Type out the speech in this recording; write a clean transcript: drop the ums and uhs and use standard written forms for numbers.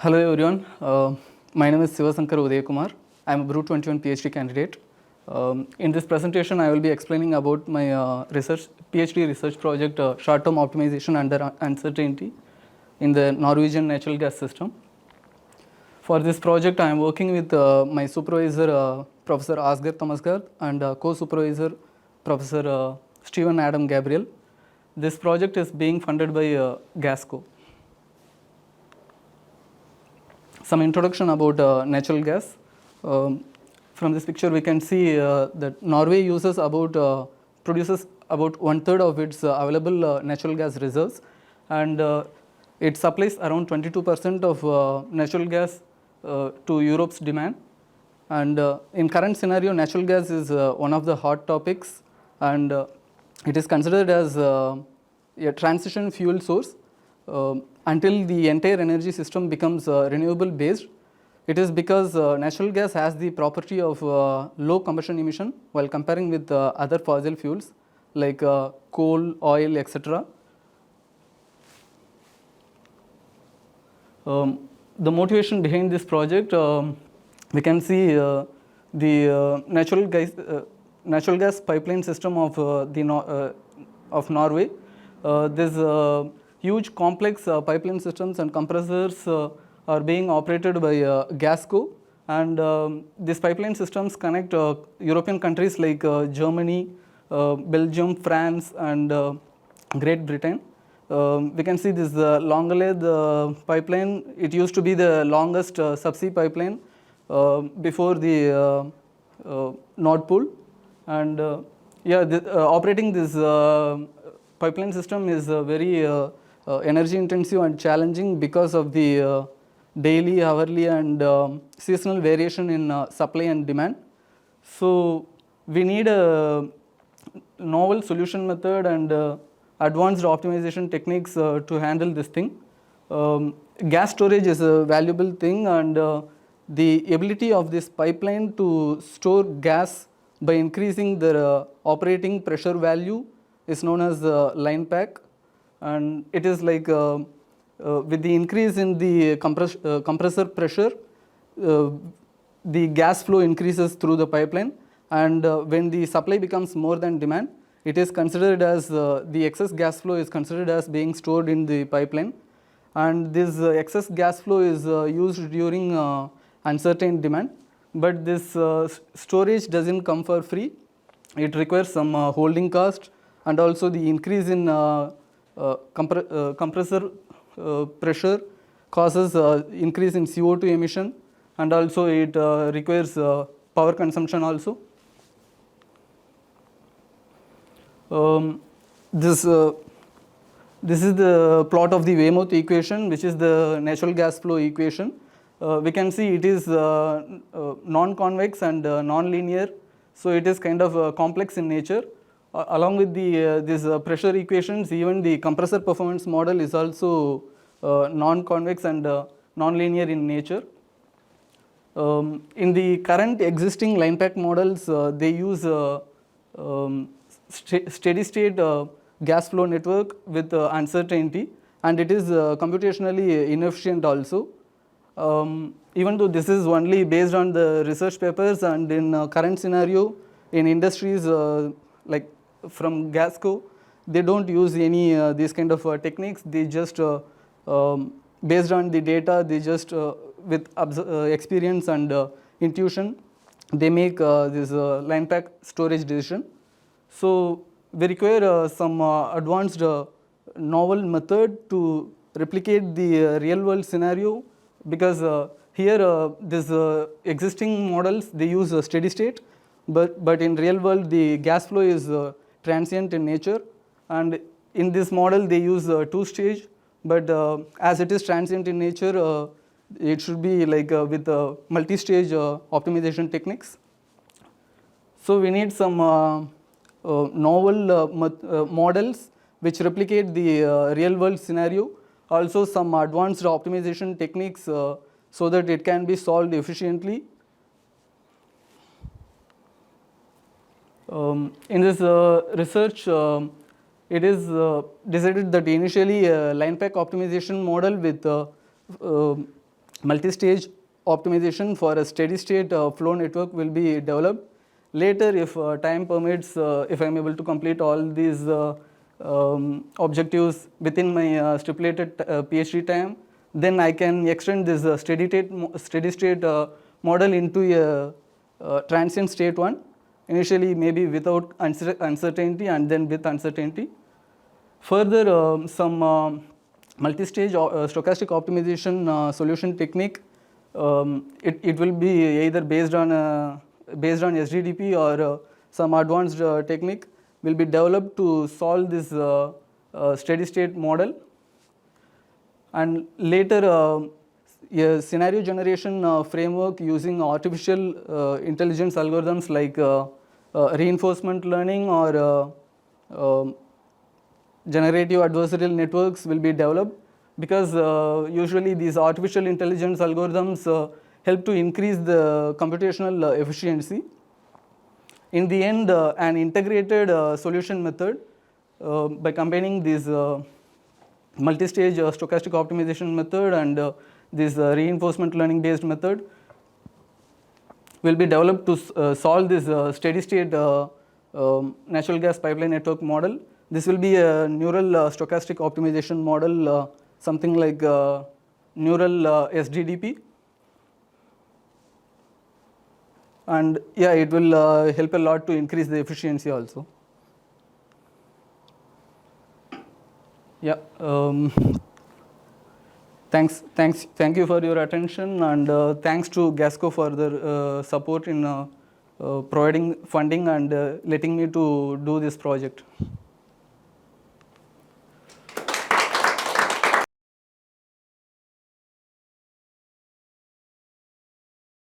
Hello everyone, my name is Siva Sankar Udaya Kumar. I am a BRU21 PhD candidate. In this presentation, I will be explaining about my PhD research project, short-term optimization under uncertainty in the Norwegian natural gas system. For this project, I am working with my supervisor, Professor Asghar Tamasgar, and co-supervisor, Professor Stephen Adam Gabriel. This project is being funded by GASCO. Some introduction about natural gas. From this picture, we can see that Norway produces about 1/3 of its available natural gas reserves, and it supplies around 22% of natural gas to Europe's demand. And in current scenario, natural gas is one of the hot topics, and it is considered as a transition fuel source. Until the entire energy system becomes renewable based. It is because natural gas has the property of low combustion emission while comparing with other fossil fuels like coal, oil, etc. The motivation behind this project, we can see the natural gas pipeline system of Norway. This huge complex pipeline systems and compressors are being operated by GASCO, and these pipeline systems connect European countries like Germany, Belgium, France, and Great Britain. We can see this Långleid pipeline. It used to be the longest subsea pipeline before the Nord Pool, and operating this pipeline system is very energy intensive and challenging because of the daily, hourly, and seasonal variation in supply and demand. So we need a novel solution method and advanced optimization techniques to handle this thing. Gas storage is a valuable thing, and the ability of this pipeline to store gas by increasing the operating pressure value is known as line pack. And it is like with the increase in the compressor pressure, the gas flow increases through the pipeline, and when the supply becomes more than demand, it is considered as the excess gas flow is considered as being stored in the pipeline, and this excess gas flow is used during uncertain demand. But this storage doesn't come for free. It requires some holding cost, and also the increase in compressor pressure causes increase in CO2 emission, and also it requires power consumption also. This is the plot of the Weymouth equation, which is the natural gas flow equation. We can see it is non-convex and non-linear, so it is kind of complex in nature. Along with these pressure equations, even the compressor performance model is also non-convex and non-linear in nature. In the current existing line pack models, they use steady state gas flow network with uncertainty, and it is computationally inefficient also. Even though this is only based on the research papers, and in current scenario in industries like from GASCO, they don't use any these kind of techniques. They just based on the data, they just with experience and intuition, they make this line pack storage decision. So we require some advanced novel method to replicate the real world scenario, because here this existing models, they use a steady state, but in real world the gas flow is transient in nature, and in this model they use two-stage, but as it is transient in nature, it should be like with multi-stage optimization techniques. So we need some novel models which replicate the real world scenario, also some advanced optimization techniques so that it can be solved efficiently. In this research, it is decided that initially line pack optimization model with multi-stage optimization for a steady state flow network will be developed. Later, if time permits, if I'm able to complete all these objectives within my stipulated PhD time, then I can extend this steady state model into a transient state one, initially maybe without uncertainty and then with uncertainty. Further, some multi-stage stochastic optimization solution technique, it will be either based on SDDP or some advanced technique will be developed to solve this steady state model. And later, a scenario generation framework using artificial intelligence algorithms like reinforcement learning or generative adversarial networks will be developed, because usually these artificial intelligence algorithms help to increase the computational efficiency. In the end, an integrated solution method by combining these multi-stage stochastic optimization method and this reinforcement learning based method will be developed to solve this steady state natural gas pipeline network model. This will be a neural stochastic optimization model, something like neural SDDP. And yeah, it will help a lot to increase the efficiency also. Yeah. Thank you for your attention, and thanks to GASCO for their support in providing funding and letting me to do this project.